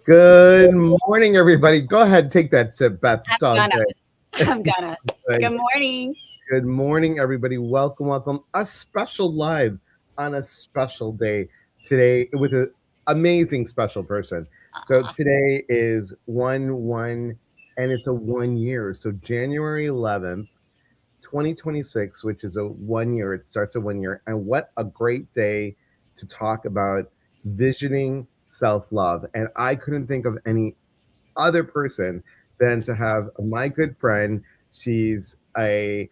Good morning, everybody. Go ahead, take that sip, Beth. It's all I'm gonna. good. I'm gonna. Good morning. Good morning, everybody. Welcome, welcome. A special live on a special day today with an amazing special person. So today is 1/1, and it's a 1 year. So January 11th, 2026, which is a 1 year. It starts a 1 year. And what a great day to talk about visioning self-love. And I couldn't think of any other person than to have my good friend. She's a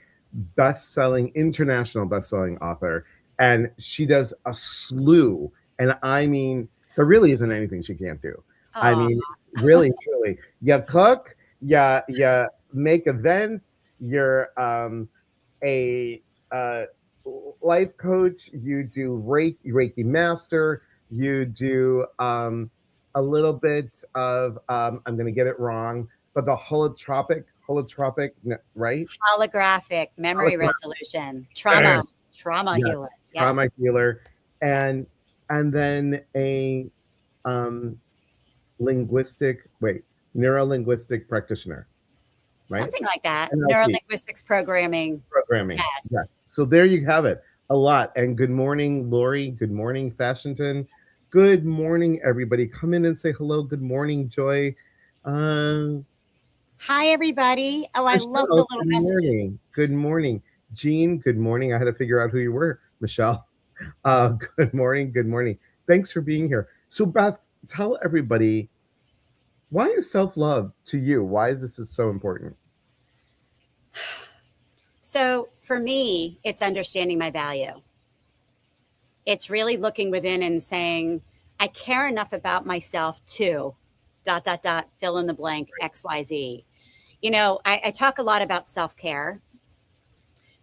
international best-selling author, and she does a slew. And I mean, there really isn't anything she can't do. I Oh, mean, really, truly. You cook, you make events, you're a life coach, you do Reiki master, you do a little bit of I'm going to get it wrong, but the holotropic, right? holographic memory Holographic, resolution, trauma yeah, healer. trauma Yes, healer, and then a um, linguistic, wait, neuro-linguistic practitioner, right? something like that. NLP. Neurolinguistics programming. Programming. Yeah. Yes. So there you have it. A lot. And good morning, Lori. Good morning, Fashionton. Good morning, everybody. Come in and say hello. Good morning, Joy. Um, Hi, everybody. Oh, I love the Michelle, little good messages. morning. Good morning. Jean, good morning. I had to figure out who you were, Michelle. Good morning. Good morning. Thanks for being here. So, Beth, tell everybody, why is self-love to you? Why is this so important? So for me, it's understanding my value. It's really looking within and saying, I care enough about myself to fill in the blank XYZ. I talk a lot about self-care.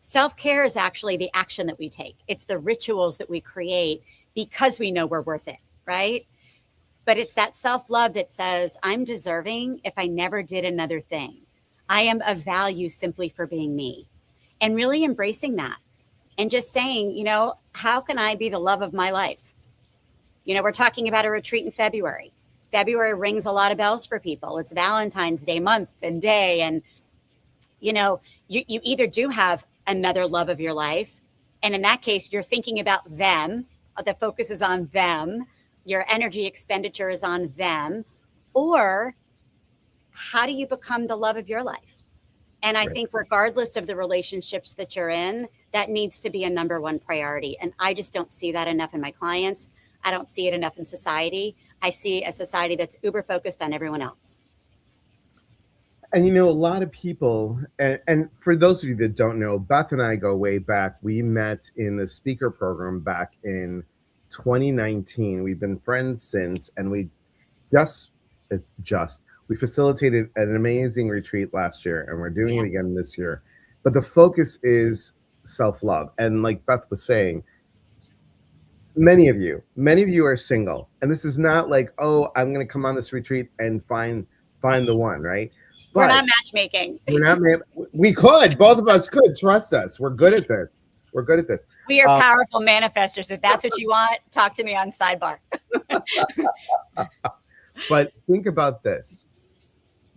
Self-care is actually the action that we take. It's the rituals that we create because we know we're worth it, right? But it's that self-love that says, I'm deserving if I never did another thing. I am of value simply for being me. And really embracing that and just saying, how can I be the love of my life? We're talking about a retreat in February. February rings a lot of bells for people. It's Valentine's Day month and day. And, you either do have another love of your life. And in that case, you're thinking about them. The focus is on them. Your energy expenditure is on them. Or how do you become the love of your life? And I think regardless of the relationships that you're in, that needs to be a number one priority. And I just don't see that enough in my clients. I don't see it enough in society. I see a society that's uber focused on everyone else. And a lot of people, and for those of you that don't know, Beth and I go way back. We met in the speaker program back in 2019. We've been friends since, and we we facilitated an amazing retreat last year, and we're doing it again this year. But the focus is self-love. And like Beth was saying, many of you are single. And this is not like, oh, I'm going to come on this retreat and find the one, right? But we're not matchmaking. We could. Both of us could. Trust us. We're good at this. We are powerful manifestors. If that's what you want, talk to me on sidebar. But think about this.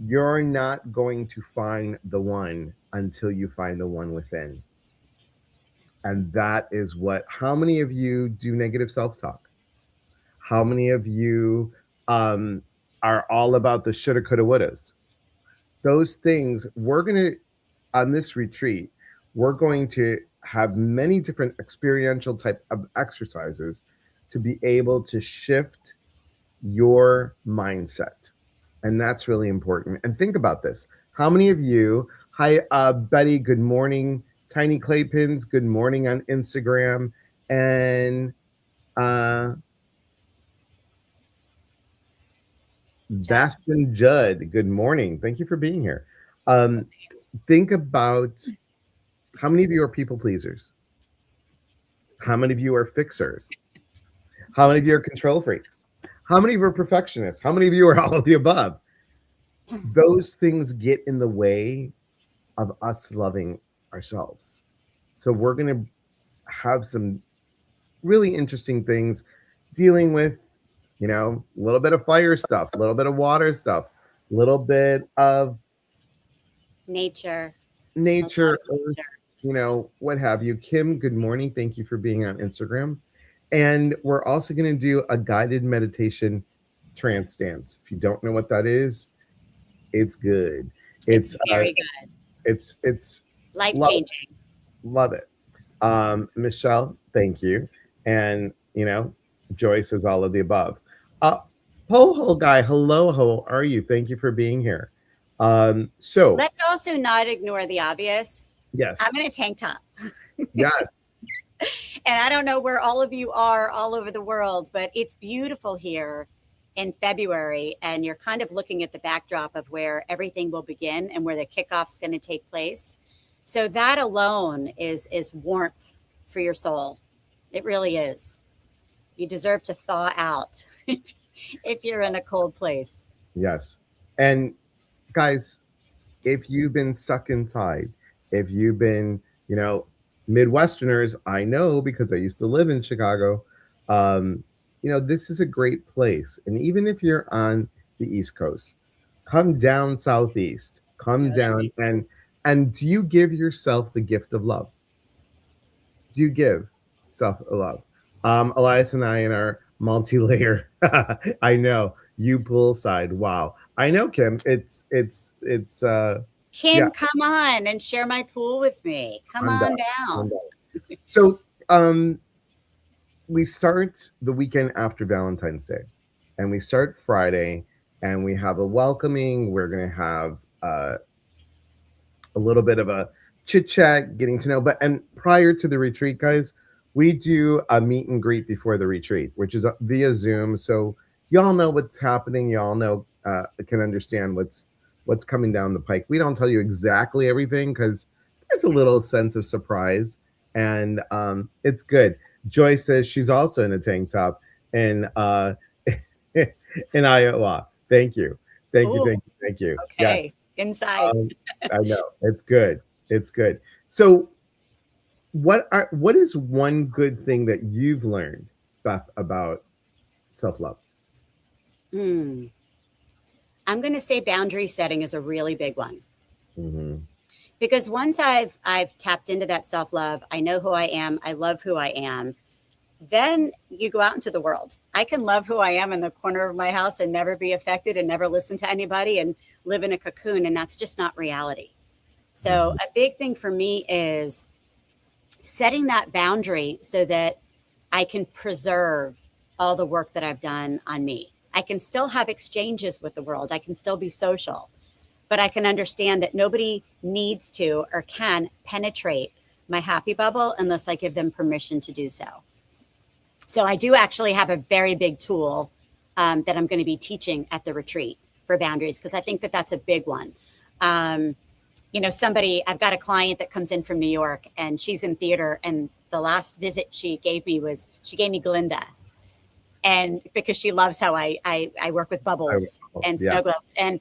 You're not going to find the one until you find the one within. And that is how many of you do negative self-talk? How many of you are all about the shoulda, coulda, wouldas? Those things, on this retreat, we're going to have many different experiential type of exercises to be able to shift your mindset. And that's really important. And think about this. How many of you, hi, Betty, good morning. Tiny Claypins, good morning on Instagram. And Bastion Judd, good morning. Thank you for being here. Think about how many of you are people pleasers? How many of you are fixers? How many of you are control freaks? How many of you are perfectionists? How many of you are all of the above? Those things get in the way of us loving ourselves. So we're going to have some really interesting things dealing with A little bit of fire stuff, a little bit of water stuff, a little bit of Nature, a lot nature, of earth, nature. what have you. Kim, good morning. Thank you for being on Instagram. And we're also going to do a guided meditation trance dance. If you don't know what that is, it's good. It's It's very good, it's life love it, changing. love it. Michelle, thank you. And Joyce is all of the above. Uh Ho guy, hello, how are you? Thank you for being here. So Let's also not ignore the obvious. I'm yes, in a tank top. yes, And I don't know where all of you are all over the world, but it's beautiful here in February. And you're kind of looking at the backdrop of where everything will begin and where the kickoff's going to take place. So that alone is warmth for your soul. It really is. You deserve to thaw out if you're in a cold place. yes. And guys, if you've been stuck inside, if you've been, you know, Midwesterners, I know because I used to live in Chicago, this is a great place. And even if you're on the East Coast, come down southeast, come down and do you give yourself the gift of love? Do you give self love? Elias and I in our multi-layer. I know you poolside. Wow. I know, Kim. It's yeah, Kim, come on and share my pool with me. Come I'm down. on I'm down. down. So we start the weekend after Valentine's Day, and we start Friday, and we have a welcoming. We're gonna have a little bit of a chit chat, getting to know. But and prior to the retreat, guys, we do a meet and greet before the retreat, which is via Zoom. So y'all know what's happening. Y'all know can understand what's coming down the pike. We don't tell you exactly everything because there's a little sense of surprise, and it's good. Joy says she's also in a tank top in in Iowa. Thank you, thank you, Ooh, thank you, thank you. Yes. okay. Inside. Um, I know it's good. It's good. So, what is one good thing that you've learned, Beth, about self love? Hmm. I'm going to say boundary setting is a really big one Mm-hmm. because once I've tapped into that self love, I know who I am, I love who I am. Then you go out into the world. I can love who I am in the corner of my house and never be affected and never listen to anybody and live in a cocoon, and that's just not reality. So Mm-hmm. a big thing for me is setting that boundary so that I can preserve all the work that I've done on me. I can still have exchanges with the world. I can still be social, but I can understand that nobody needs to or can penetrate my happy bubble unless I give them permission to do so. So I do actually have a very big tool that I'm going to be teaching at the retreat for boundaries because I think that that's a big one. Um, I've got a client that comes in from New York and she's in theater. And the last visit she gave me was she gave me Glinda. And because she loves how I work with I bubbles will. and Yeah. snow globes. And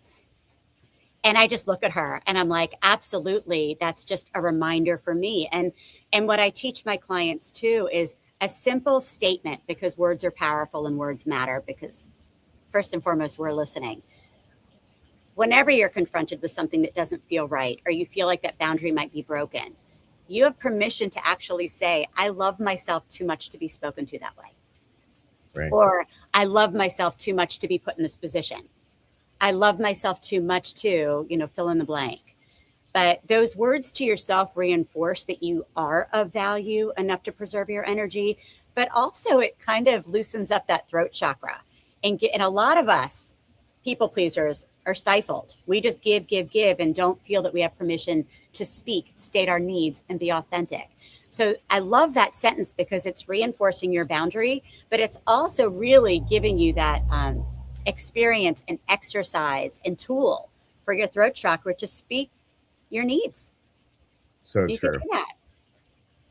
I just look at her and I'm like, absolutely, that's just a reminder for me. And what I teach my clients too is a simple statement because words are powerful and words matter because first and foremost, we're listening. Whenever you're confronted with something that doesn't feel right or you feel like that boundary might be broken, you have permission to actually say, I love myself too much to be spoken to that way. Right. Or I love myself too much to be put in this position. I love myself too much to, fill in the blank. But those words to yourself reinforce that you are of value enough to preserve your energy, but also it kind of loosens up that throat chakra. And a lot of us, people pleasers, are stifled. We just give, give, give, and don't feel that we have permission to speak, state our needs, and be authentic. So I love that sentence because it's reinforcing your boundary, but it's also really giving you that experience and exercise and tool for your throat chakra to speak your needs. So You can true. do that.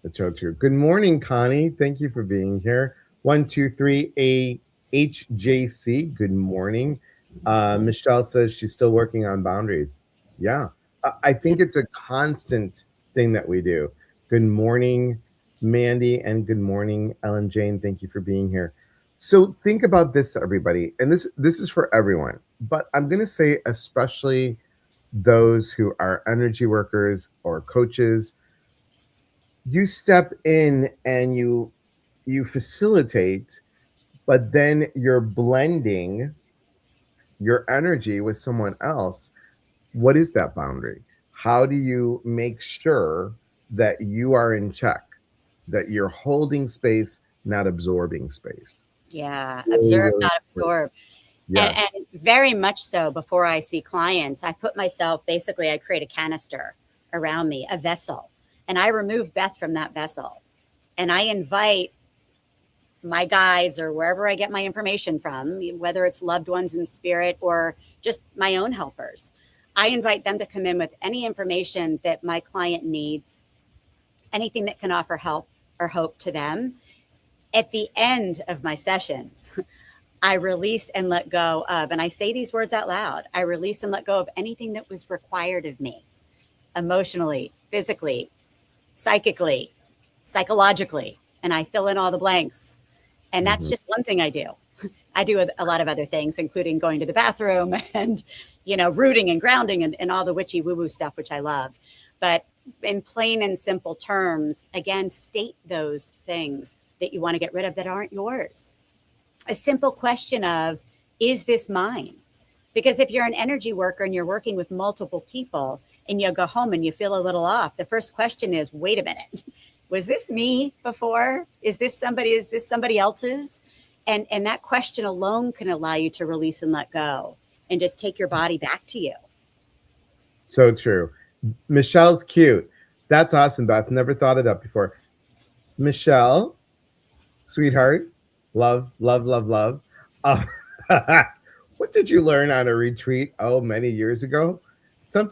That's so true. Good morning, Connie. Thank you for being here. 123 HJC. Good morning. Michelle says she's still working on boundaries. Yeah. I Yeah. think it's a constant thing that we do. Good morning, Mandy, and good morning, Ellen Jane. Thank you for being here. So think about this, everybody, and this is for everyone, but I'm going to say especially those who are energy workers or coaches. You step in and you facilitate, but then you're blending your energy with someone else. What is that boundary? How do you make sure that you are in check, that you're holding space, not absorbing space? Yeah, Really, observe, really not important. absorb. Yes. And very much so before I see clients, I put myself basically, I create a canister around me, a vessel, and I remove Beth from that vessel. And I invite my guides or wherever I get my information from, whether it's loved ones in spirit or just my own helpers. I invite them to come in with any information that my client needs, anything that can offer help or hope to them. At the end of my sessions, I release and let go of, and I say these words out loud, I release and let go of anything that was required of me emotionally, physically, psychically, psychologically, and I fill in all the blanks. And that's Mhm. just one thing I do. I do a lot of other things, including going to the bathroom and, rooting and grounding and all the witchy woo woo stuff, which I love. But in plain and simple terms, again, state those things that you want to get rid of that aren't yours. A simple question of, is this mine? Because if you're an energy worker and you're working with multiple people and you go home and you feel a little off, the first question is, wait a minute, was this me before? Is this somebody else's? And that question alone can allow you to release and let go and just take your body back to you. So true. Michelle's cute. That's awesome, Beth. Never thought of that before. Michelle, sweetheart, love, love, love, love. Uh, what did you learn on a retreat? Oh, many years ago.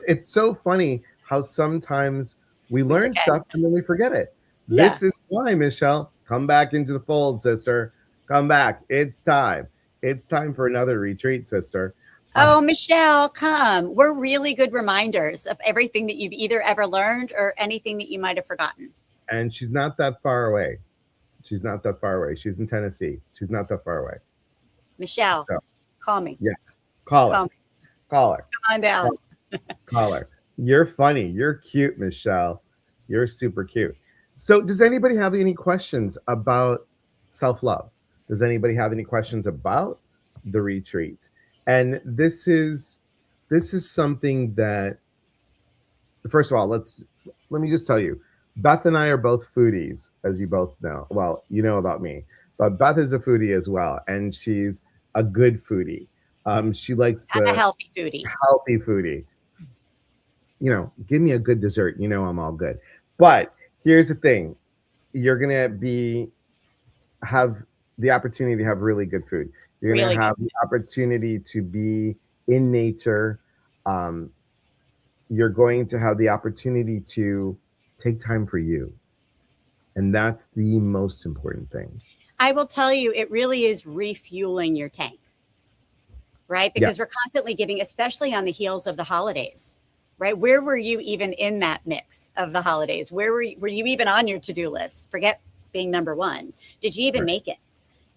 It's so funny how sometimes we We learn forget. stuff and then we forget it. Yeah. This is why, Michelle, come back into the fold, sister. Come back. It's time. It's time for another retreat, sister. Uh, Oh, Michelle, come. We're really good reminders of everything that you've either ever learned or anything that you might have forgotten. and she's not that far away. She's not that far away. She's in Tennessee. She's not that far away. Michelle, So, call me. yeah, call her. Call me. Call her. Come on down. Caller. You're funny. You're cute, Michelle. You're super cute. So, does anybody have any questions about self love? Does anybody have any questions about the retreat? And this is something that, first of all, let me just tell you, Beth and I are both foodies, as you both know. Well, you know about me, but Beth is a foodie as well, and she's a good foodie. She likes A the healthy foodie. healthy foodie. Give me a good dessert. I'm all good. But here's the thing. You're going to have the opportunity to have really good food. You're going to Really good. have the opportunity to be in nature. Um, you're going to have the opportunity to take time for you. And that's the most important thing. I will tell you, it really is refueling your tank, right? Yeah. Because we're constantly giving, especially on the heels of the holidays, right? Where were you even in that mix of the holidays? Were you even on your to do list? Forget being number one. Did you even Right. make it?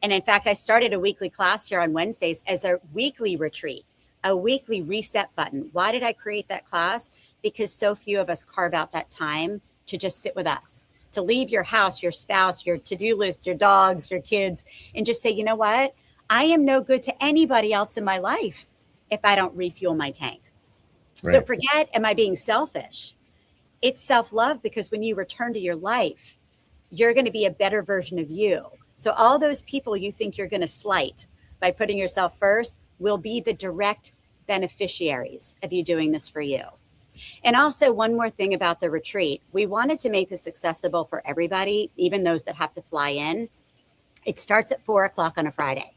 And in fact, I started a weekly class here on Wednesdays as a weekly retreat, a weekly reset button. Why did I create that class? Because so few of us carve out that time to just sit with us, to leave your house, your spouse, your to do list, your dogs, your kids, and just say, you know what? I am no good to anybody else in my life if I don't refuel my tank. So Right. forget, am I being selfish? It's self love because when you return to your life, you're going to be a better version of you. So all those people you think you're going to slight by putting yourself first will be the direct beneficiaries of you doing this for you. And also, one more thing about the retreat, we wanted to make this accessible for everybody, even those that have to fly in. It starts at 4 o'clock on a Friday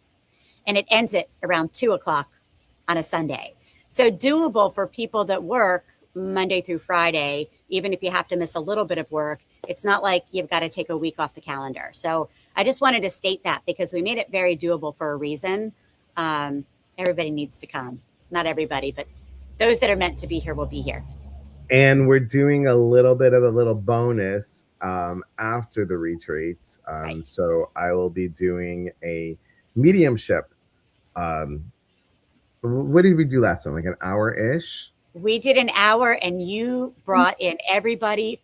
and it ends at around 2 o'clock on a Sunday. So doable for people that work Monday through Friday, even if you have to miss a little bit of work. It's not like you've got to take a week off the calendar. So I just wanted to state that because we made it very doable for a reason. Um, Everybody needs to come. Not everybody, but those that are meant to be here will be here. And we're doing a little bit of a little bonus after the retreat. Right. So I will be doing a mediumship. Um, what did we do last time? Like an hour ish? We did an hour and you brought in everybody,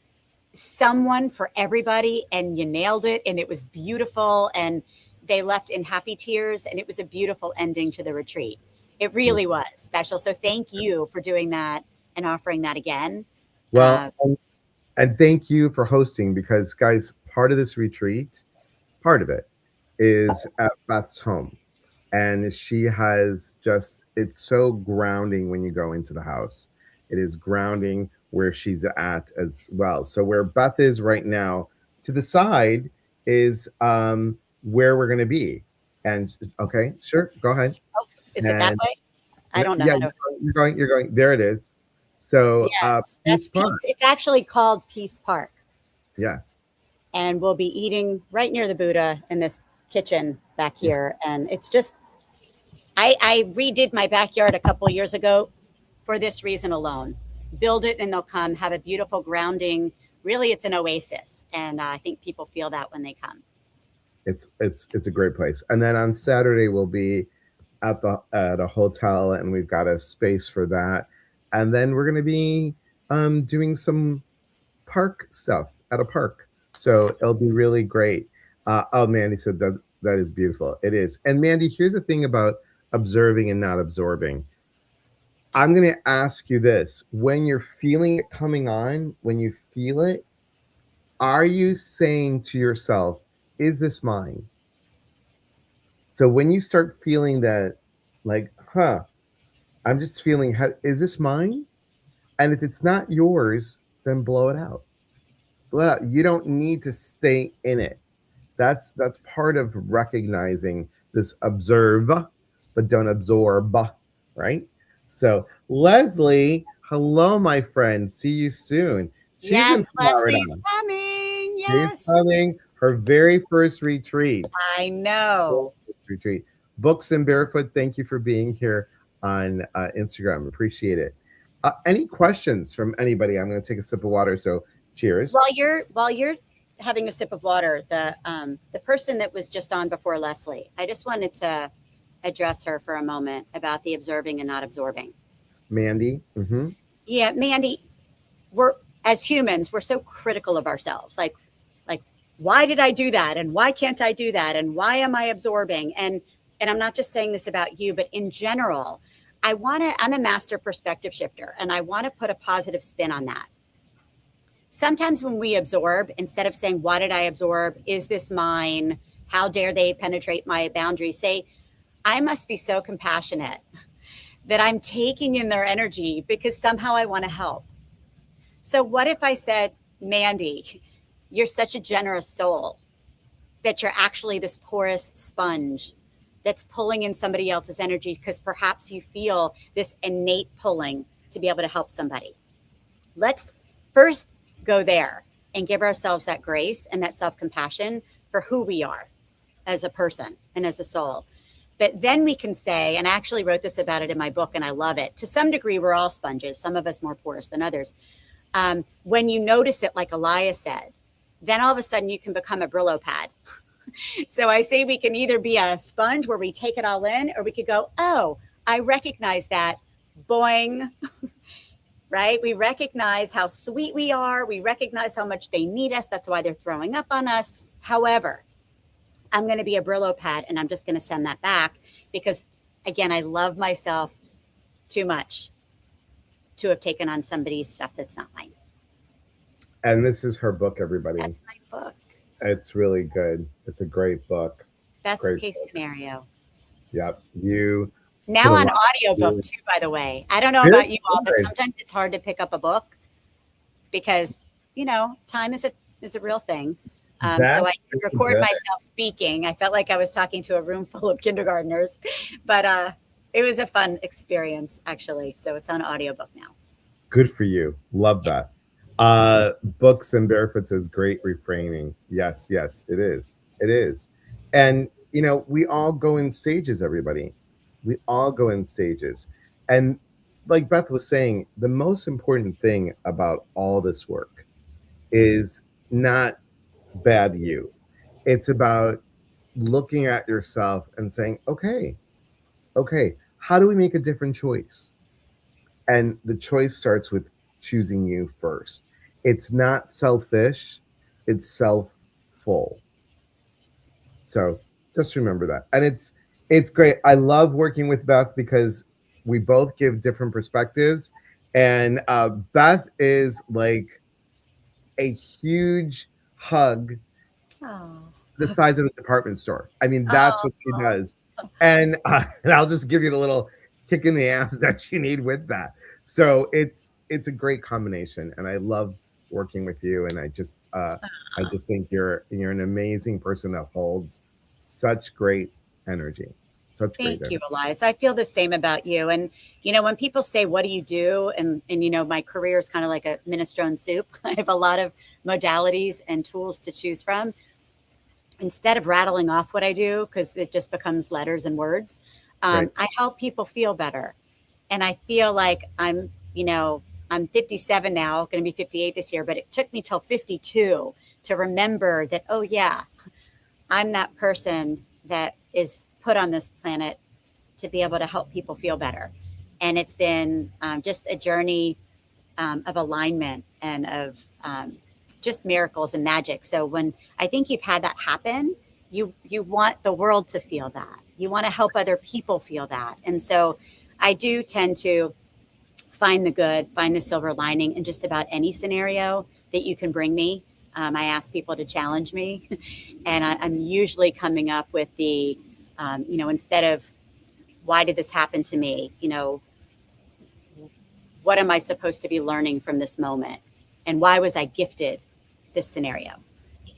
someone for everybody, and you nailed it. And it was beautiful. And they left in happy tears. And it was a beautiful ending to the retreat. It really was special. So thank you for doing that and offering that again. Well, and thank you for hosting because, guys, part of this retreat, part of it is at Beth's home. And she has just, it's so grounding when you go into the house. It is grounding where she's at as well. So, where Beth is right now, to the side is where we're going to be. And okay, sure, go ahead. Oh, is it that And way? I don't know yeah, how to. you're going, there it is. So, Yes, Peace that's Park. Peace. It's actually called Peace Park. Yes. And we'll be eating right near the Buddha in this kitchen back here. And it's just, I redid my backyard a couple of years ago for this reason alone. Build it and they'll come, have a beautiful grounding. Really, it's an oasis. And I think people feel that when they come. It's a great place. And then on Saturday we'll be at a hotel, and we've got a space for that. And then we're going to be doing some park stuff at a park, so it'll be really great. Oh, Mandy said that is beautiful. It is. And Mandy, here's the thing about observing and not absorbing. I'm going to ask you this: when you're feeling it coming on, when you feel it, are you saying to yourself, "Is this mine?" So when you start feeling that, like, I'm just feeling, is this mine? And if it's not yours, then blow it out. Blow it out. You don't need to stay in it. That's part of recognizing this: observe, but don't absorb, right? So Leslie, hello, my friend. See you soon. She's in Yes, Florida. Leslie's coming. She's Yes. coming. Her very first retreat. I know. Retreat. Books and Barefoot, thank you for being here on Instagram. Appreciate it. Any questions from anybody? I'm going to take a sip of water. So cheers. While you're having a sip of water, the person that was just on before Leslie, I just wanted to address her for a moment about the observing and not absorbing. Mandy. Yeah, Mandy, we're as humans, we're so critical of ourselves. Like, why did I do that? And why can't I do that? And why am I absorbing? And I'm not just saying this about you, but in general, I'm a master perspective shifter, and I want to put a positive spin on that. Sometimes when we absorb, instead of saying, why did I absorb? Is this mine? How dare they penetrate my boundaries? Say, I must be so compassionate that I'm taking in their energy because somehow I want to help. So what if I said, Mandy, you're such a generous soul that you're actually this porous sponge that's pulling in somebody else's energy because perhaps you feel this innate pulling to be able to help somebody. Let's first go there and give ourselves that grace and that self-compassion for who we are as a person and as a soul. But then we can say, and I actually wrote this about it in my book and I love it. To some degree, we're all sponges, some of us more porous than others. When you notice it, like Elias said, then all of a sudden you can become a Brillo pad. So I say we can either be a sponge where we take it all in, or we could go, oh, I recognize that. Boing. Right? We recognize how sweet we are. We recognize how much they need us. That's why they're throwing up on us. However, I'm going to be a Brillo pad and I'm just going to send that back because, again, I love myself too much to have taken on somebody's stuff that's not mine. And this is her book, everybody. That's my book. It's really good. It's a great book. Best Great case book. scenario. Yep. You now on audiobook too, by the way. I don't know about you all, but sometimes it's hard to pick up a book because, time is a real thing. So I record myself speaking. I felt like I was talking to a room full of kindergartners, but it was a fun experience, actually. So it's on audiobook now. Good for you. Love that. Books and Barefoots is great reframing. Yes, it is. It is. And, we all go in stages, everybody. We all go in stages. And like Beth was saying, the most important thing about all this work is not bad you. It's about looking at yourself and saying, okay, how do we make a different choice? And the choice starts with choosing you first. It's not selfish, it's self-full. So just remember that. And it's great. I love working with Beth because we both give different perspectives. And Beth is like a huge hug Oh. the size of a department store. I mean, that's Oh. what she does. And I'll just give you the little kick in the ass that you need with that. So it's a great combination, and I love working with you. And I just think you're an amazing person that holds such great energy, such great Thank you, energy. Elias. I feel the same about you. And, when people say, what do you do? And my career is kind of like a minestrone soup. I have a lot of modalities and tools to choose from. Instead of rattling off what I do, because it just becomes letters and words, Right. I help people feel better. And I feel like I'm 57 now, going to be 58 this year, but it took me till 52 to remember that, oh, yeah, I'm that person that is put on this planet to be able to help people feel better. And it's been just a journey of alignment and of just miracles and magic. So when I think you've had that happen, you want the world to feel that. You want to help other people feel that. And so I do tend to find the good, find the silver lining in just about any scenario that you can bring me. I ask people to challenge me, and I'm usually coming up with instead of why did this happen to me, what am I supposed to be learning from this moment, and why was I gifted this scenario?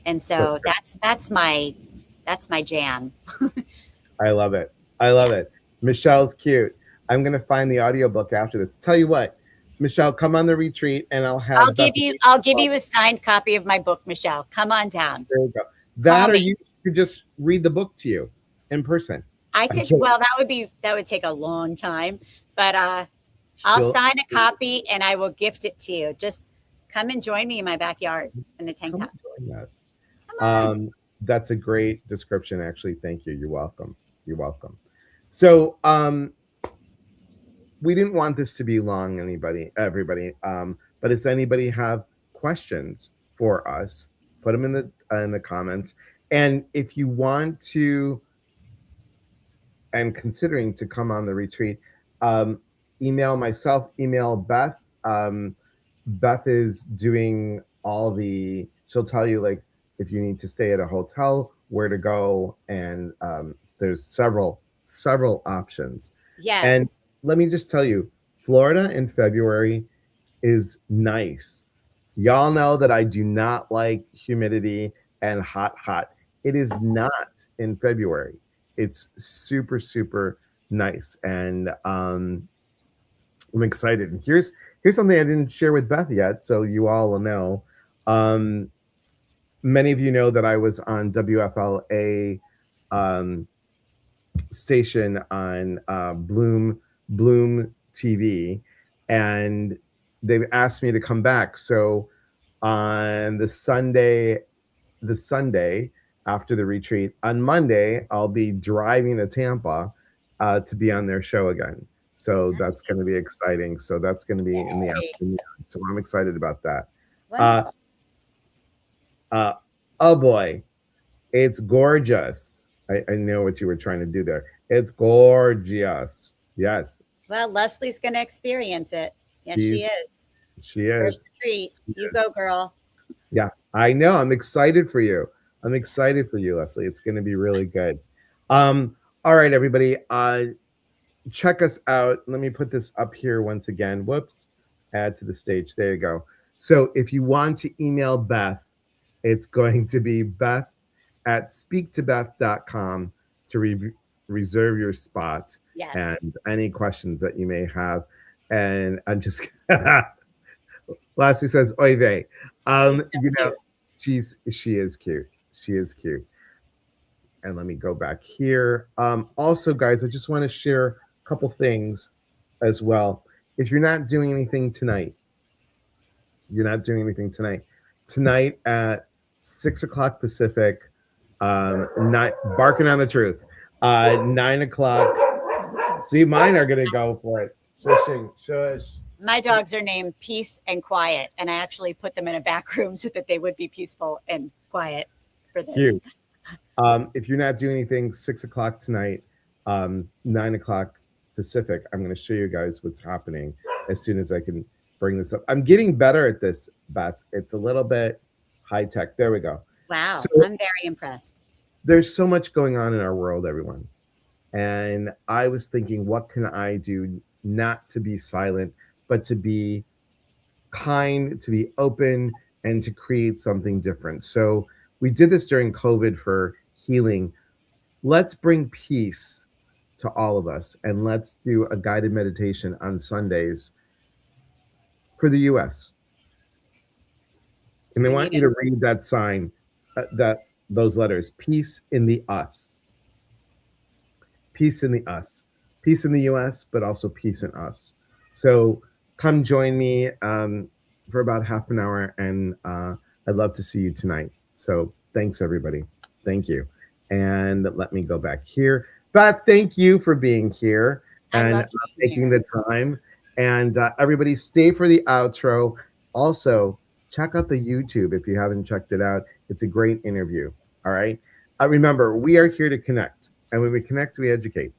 And So so that's my jam. I love it. I Yeah, love it. Michelle's cute. I'm gonna find the audiobook after this. Tell you what, Michelle, come on the retreat and I'll I'll have Beth. give you I'll give you a signed copy of my book, Michelle. Come on down. There you go. Call That, or me. you could just read the book to you in person. I I'm could, kidding. well, that would take a long time, but I'll She'll sign a copy and I will gift it to you. Just come and join me in my backyard in the tank come top. and join us. Come on. That's a great description, actually. Thank you. You're welcome. You're welcome. So, we didn't want this to be long, everybody. But does anybody have questions for us? Put them in the comments. And if you want to and considering to come on the retreat, um, email myself, email Beth. Beth is doing all she'll tell you, like, if you need to stay at a hotel, where to go, and there's several options. And Yes. let me just tell you, Florida in February is nice. Y'all know that I do not like humidity and hot. It is not in February. It's super nice, and I'm excited. And here's something I didn't share with Beth yet, so you all will know. Um, Many of you know that I was on WFLA um, station on Bloom TV, and they've asked me to come back. So on the Sunday after the retreat, on Monday, I'll be driving to Tampa to be on their show again. So that's going to be Nice. exciting. So that's going to be in the Yay. afternoon. So I'm excited about that. Uh, Wonderful. uh, oh boy, it's gorgeous. I know what you were trying to do there. It's gorgeous. Yes, Well, Leslie's going to experience it. Yes, she she's is. she First is. retreat. She You go, is. girl. Yeah, I know. I'm excited for you. I'm excited for you, Leslie. It's going to be really good. Um, all right, everybody. Check us out. Let me put this up here once again. Whoops. Add to the stage. There you go. So if you want to email Beth, it's going to be Beth at speaktobeth.com to reserve your spot Yes. and any questions that you may have. And I'm just Lassie says, "Oy vey." She's so You know, cute. she is cute. She is cute. And let me go back here. Also, guys, I just want to share a couple things as well. If you're not doing anything tonight, you're not doing anything tonight. Tonight at 6 o'clock Pacific, Not barking on the truth. 9 o'clock. See, mine are gonna go for it. Shushing, shush. My dogs are named Peace and Quiet, and I actually put them in a back room so that they would be peaceful and quiet for this. Cute. If you're not doing anything, 6 o'clock tonight, 9 o'clock Pacific, I'm going to show you guys what's happening as soon as I can bring this up. I'm getting better at this, Beth. It's a little bit high tech. There we go. Wow, So I'm very impressed. there's so much going on in our world, everyone. And I was thinking, what can I do not to be silent, but to be kind, to be open, and to create something different? So we did this during COVID for healing. Let's bring peace to all of us, and let's do a guided meditation on Sundays for the US. And I We want need you it. to read that sign, that those letters, peace in the us, peace in the us, peace in the US, but also peace in us. So come join me for about half an hour, and I'd love to see you tonight. So thanks, everybody. Thank you. And let me go back here. Beth, thank you for being here I and love being taking here. the time. And everybody, stay for the outro. Also, check out the YouTube if you haven't checked it out. It's a great interview. All right. Remember, we are here to connect. And when we connect, we educate.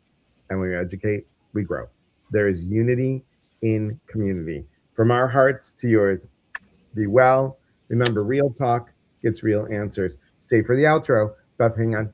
And when we educate, we grow. There is unity in community. From our hearts to yours, be well. Remember, real talk gets real answers. Stay for the outro. Beth, hang on.